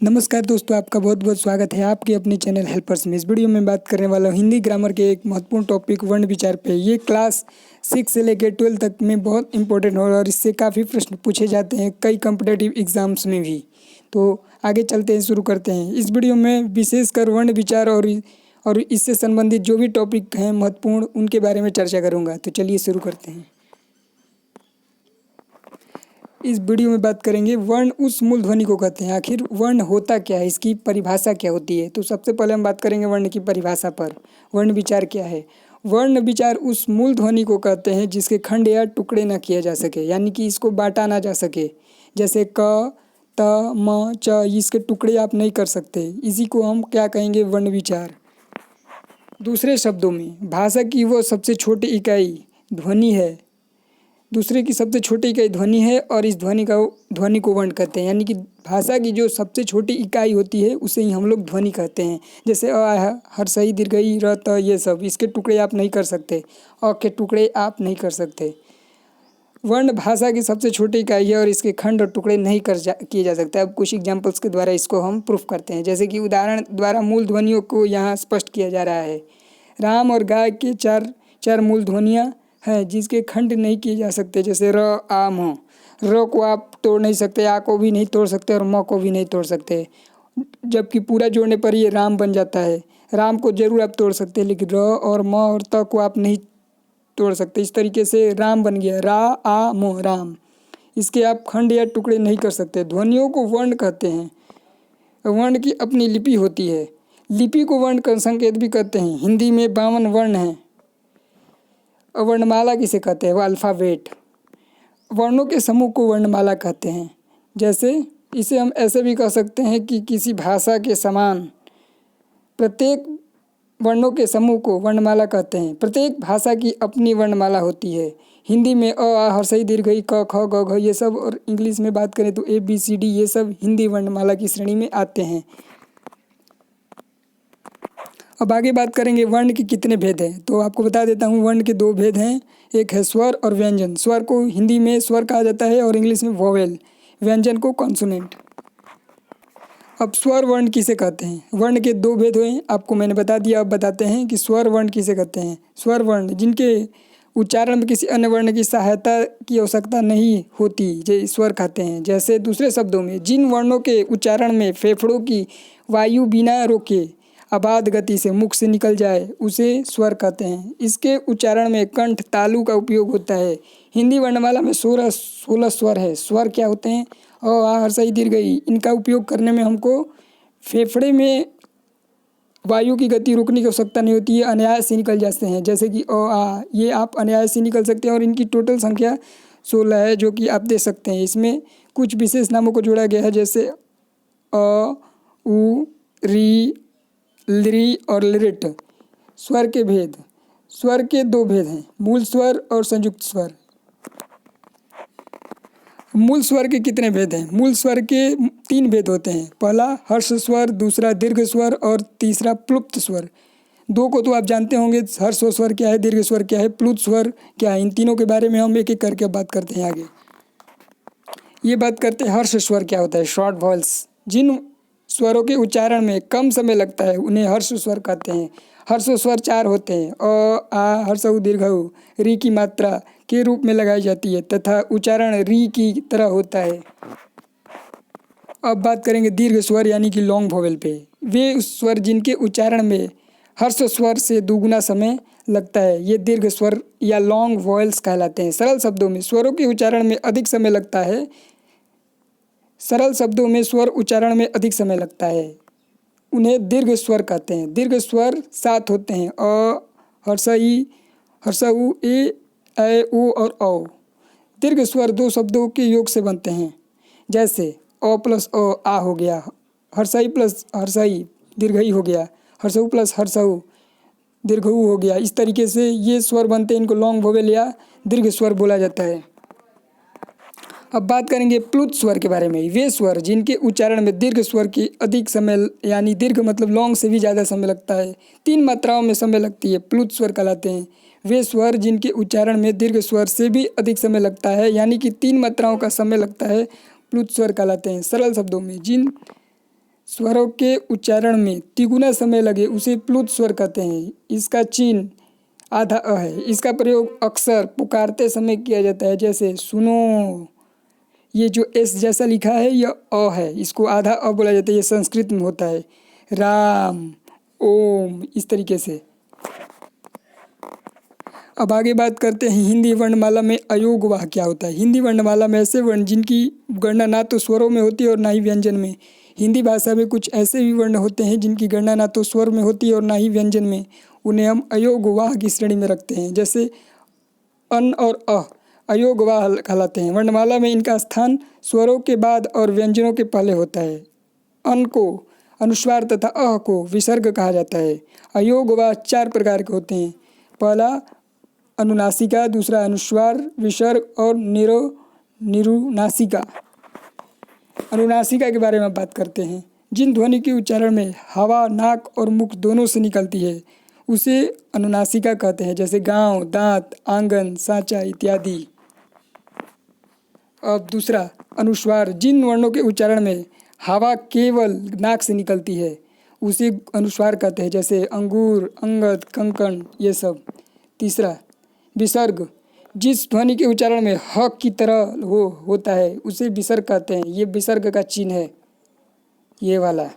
नमस्कार दोस्तों, आपका बहुत बहुत स्वागत है आपके अपने चैनल हेल्पर्स में। इस वीडियो में बात करने वाला हूँ हिंदी ग्रामर के एक महत्वपूर्ण टॉपिक वर्ण विचार पे। ये क्लास 6 से लेकर 12 तक में बहुत इंपॉर्टेंट हो और इससे काफ़ी प्रश्न पूछे जाते हैं कई कॉम्पिटिटिव एग्जाम्स में भी। तो आगे चलते हैं, शुरू करते हैं। इस वीडियो में विशेषकर वर्ण विचार और इससे संबंधित जो भी टॉपिक हैं महत्वपूर्ण, उनके बारे में चर्चा करूँगा। तो चलिए शुरू करते हैं। इस वीडियो में बात करेंगे वर्ण उस मूल ध्वनि को कहते हैं। आखिर वर्ण होता क्या है, इसकी परिभाषा क्या होती है। तो सबसे पहले हम बात करेंगे वर्ण की परिभाषा पर। वर्ण विचार क्या है? वर्ण विचार उस मूल ध्वनि को कहते हैं जिसके खंड या टुकड़े न किए जा सके, यानी कि इसको बांटा ना जा सके। जैसे क, त, म, च, इसके टुकड़े आप नहीं कर सकते। इसी को हम क्या कहेंगे? वर्ण विचार। दूसरे शब्दों में भाषा की वो सबसे छोटी इकाई ध्वनि है। दूसरे की सबसे छोटी इकाई ध्वनि है और इस ध्वनि को वर्ण कहते हैं। यानी कि भाषा की जो सबसे छोटी इकाई होती है उसे ही हम लोग ध्वनि कहते हैं। जैसे अ, हर्षई, दीर्घई, र, त, ये सब, इसके टुकड़े आप नहीं कर सकते। अ के टुकड़े आप नहीं कर सकते। वर्ण भाषा की सबसे छोटी इकाई है और इसके खंड और टुकड़े नहीं किए जा सकते। अब कुछ एग्जाम्पल्स के द्वारा इसको हम प्रूफ करते हैं। जैसे कि उदाहरण द्वारा मूल ध्वनियों को यहाँ स्पष्ट किया जा रहा है। राम और गाय के चार मूल ध्वनियाँ हैं जिसके खंड नहीं किए जा सकते। जैसे र, आ, म। र को आप तोड़ नहीं सकते, आ को भी नहीं तोड़ सकते और म को भी नहीं तोड़ सकते। जबकि पूरा जोड़ने पर ये राम बन जाता है। राम को जरूर आप तोड़ सकते हैं, लेकिन र और म और त को आप नहीं तोड़ सकते। इस तरीके से राम बन गया, रा, आ, म, राम। इसके आप खंड या टुकड़े नहीं कर सकते। ध्वनियों को वर्ण कहते हैं। वर्ण की अपनी लिपि होती है। लिपि को वर्ण का संकेत भी कहते हैं। हिंदी में 52 वर्ण हैं। वर्णमाला किसे कहते हैं? वो अल्फ़ाबेट। वर्णों के समूह को वर्णमाला कहते हैं। जैसे इसे हम ऐसे भी कह सकते हैं कि किसी भाषा के समान प्रत्येक वर्णों के समूह को वर्णमाला कहते हैं। प्रत्येक भाषा की अपनी वर्णमाला होती है। हिंदी में अ, आ, हर्षई, दीर्घई, क, ख, ग, घ, ये सब, और इंग्लिश में बात करें तो ABCD, ये सब हिंदी वर्णमाला की श्रेणी में आते हैं। अब आगे बात करेंगे वर्ण के कितने भेद हैं। तो आपको बता देता हूँ, वर्ण के 2 भेद हैं। एक है स्वर और व्यंजन। स्वर को हिंदी में स्वर कहा जाता है और इंग्लिश में वोवेल। व्यंजन को कॉन्सोनेंट। अब स्वर वर्ण किसे कहते हैं? वर्ण के 2 भेद हुए, आपको मैंने बता दिया। अब बताते हैं कि स्वर वर्ण किसे कहते हैं। स्वर वर्ण जिनके उच्चारण में किसी अन्य वर्ण की सहायता की आवश्यकता नहीं होती, जो स्वर कहते हैं। जैसे दूसरे शब्दों में, जिन वर्णों के उच्चारण में फेफड़ों की वायु बिना रोके अबाध गति से मुख से निकल जाए उसे स्वर कहते हैं। इसके उच्चारण में कंठ, तालु का उपयोग होता है। हिंदी वर्णमाला में 16 स्वर है। स्वर क्या होते हैं? अ, आ, हर्षई, दीर्घई। इनका उपयोग करने में हमको फेफड़े में वायु की गति रोकने की आवश्यकता नहीं होती है, अनायास से निकल जाते हैं। जैसे कि अ, आ, ये आप अनायास से निकल सकते हैं और इनकी टोटल संख्या 16 है, जो कि आप दे सकते हैं। इसमें कुछ विशेष नामों को जोड़ा गया है, जैसे अ, उ, री, लृ और लृट। स्वर के भेद। स्वर के 2 भेद हैं, मूल स्वर और संयुक्त स्वर। मूल स्वर के कितने भेद हैं? मूल स्वर के 3 भेद होते हैं। पहला हर्ष स्वर, दूसरा दीर्घ स्वर और तीसरा प्लुप्त स्वर। 2 को तो आप जानते होंगे, हर्ष स्वर क्या है, दीर्घ स्वर क्या है, प्लुप्त स्वर क्या है। इन तीनों के बारे में हम एक एक करके बात करते हैं आगे। ये बात करते हैं हर्ष स्वर क्या होता है। Short walls. जिन स्वरों के उच्चारण में कम समय लगता है उन्हें हर्ष स्वर कहते हैं। हर्ष स्वर 4 होते हैं। अ, आ, हर्षऊ, दीर्घऊ। री की मात्रा के रूप में लगाई जाती है तथा उच्चारण री की तरह होता है। अब बात करेंगे दीर्घ स्वर यानी कि लॉन्ग वोवेल पे। वे स्वर जिनके उच्चारण में हर्ष स्वर से दुगुना समय लगता है, ये दीर्घ स्वर या लॉन्ग वोवेल्स कहलाते हैं। सरल शब्दों में स्वरों के उच्चारण में अधिक समय लगता है। सरल शब्दों में स्वर उच्चारण में अधिक समय लगता है, उन्हें दीर्घ स्वर कहते हैं। दीर्घ स्वर 7 होते हैं। अ, हर्षई, हर्षऊ, ए, ऐ, ओ और औ। दीर्घ स्वर 2 शब्दों के योग से बनते हैं। जैसे अ प्लस अ, आ हो गया। हर्षई प्लस हर्षई, दीर्घई हो गया। हर्षऊ प्लस हर्षऊ, दीर्घऊ हो गया। इस तरीके से ये स्वर बनते हैं, इनको लॉन्ग वोवेल या दीर्घ स्वर बोला जाता है। अब बात करेंगे प्लुत स्वर के बारे में। वे स्वर जिनके उच्चारण में दीर्घ स्वर की अधिक समय, यानी दीर्घ मतलब लॉन्ग से भी ज़्यादा समय लगता है, 3 मात्राओं में समय लगती है, प्लुत स्वर कहलाते हैं। वे स्वर जिनके उच्चारण में दीर्घ स्वर से भी अधिक समय लगता है, यानी कि 3 मात्राओं का समय लगता है, प्लुत स्वर कहलाते हैं। सरल शब्दों में, जिन स्वरों के उच्चारण में तिगुना समय लगे उसे प्लुत स्वर कहते हैं। इसका चिन्ह आधा अ है। इसका प्रयोग अक्सर पुकारते समय किया जाता है, जैसे सुनो। ये जो एस जैसा लिखा है यह अ है, इसको आधा अ बोला जाता है। ये संस्कृत में होता है। राम, ओम, इस तरीके से। अब आगे बात करते हैं हिंदी वर्णमाला में अयोग वाह क्या होता है। हिंदी वर्णमाला में ऐसे वर्ण जिनकी गणना ना तो स्वरों में होती है और ना ही व्यंजन में। हिंदी भाषा में कुछ ऐसे भी वर्ण होते हैं जिनकी गणना ना तो स्वर में होती है और ना ही व्यंजन में। उन्हें हम अयोग वाह की श्रेणी में रखते हैं, जैसे अन और अ अयोग वाह कहलाते हैं। वर्णमाला में इनका स्थान स्वरों के बाद और व्यंजनों के पहले होता है। अन को अनुस्वार तथा अह को विसर्ग कहा जाता है। अयोग वाह 4 प्रकार के होते हैं। पहला अनुनासिका, दूसरा अनुस्वार, विसर्ग और निरुनासिका। अनुनासिका के बारे में बात करते हैं। जिन ध्वनि के उच्चारण में हवा नाक और मुख दोनों से निकलती है उसे अनुनासिका कहते हैं, जैसे गांव, दांत, आंगन, सांचा इत्यादि। अब दूसरा अनुस्वार, जिन वर्णों के उच्चारण में हवा केवल नाक से निकलती है उसे अनुस्वार कहते हैं, जैसे अंगूर, अंगद, कंकण, ये सब। तीसरा विसर्ग, जिस ध्वनि के उच्चारण में ह की तरह होता है उसे विसर्ग कहते हैं। ये विसर्ग का चिन्ह है, ये वाला।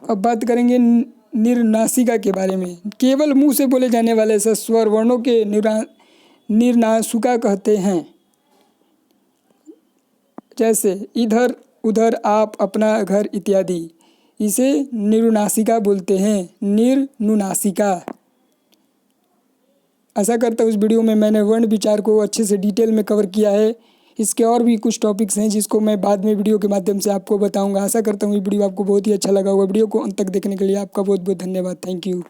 अब बात करेंगे निर्नासिका के बारे में। केवल मुंह से बोले जाने वाले स्वर वर्णों के निर्नासिका कहते हैं, जैसे इधर, उधर, आप, अपना, घर इत्यादि। इसे निरुनासिका बोलते हैं, निर्नुनासिका। आशा करता हूँ इस वीडियो में मैंने वर्ण विचार को अच्छे से डिटेल में कवर किया है। इसके और भी कुछ टॉपिक्स हैं जिसको मैं बाद में वीडियो के माध्यम से आपको बताऊंगा। आशा करता हूँ ये वीडियो आपको बहुत ही अच्छा लगा होगा। वीडियो को अंत तक देखने के लिए आपका बहुत बहुत धन्यवाद। Thank you.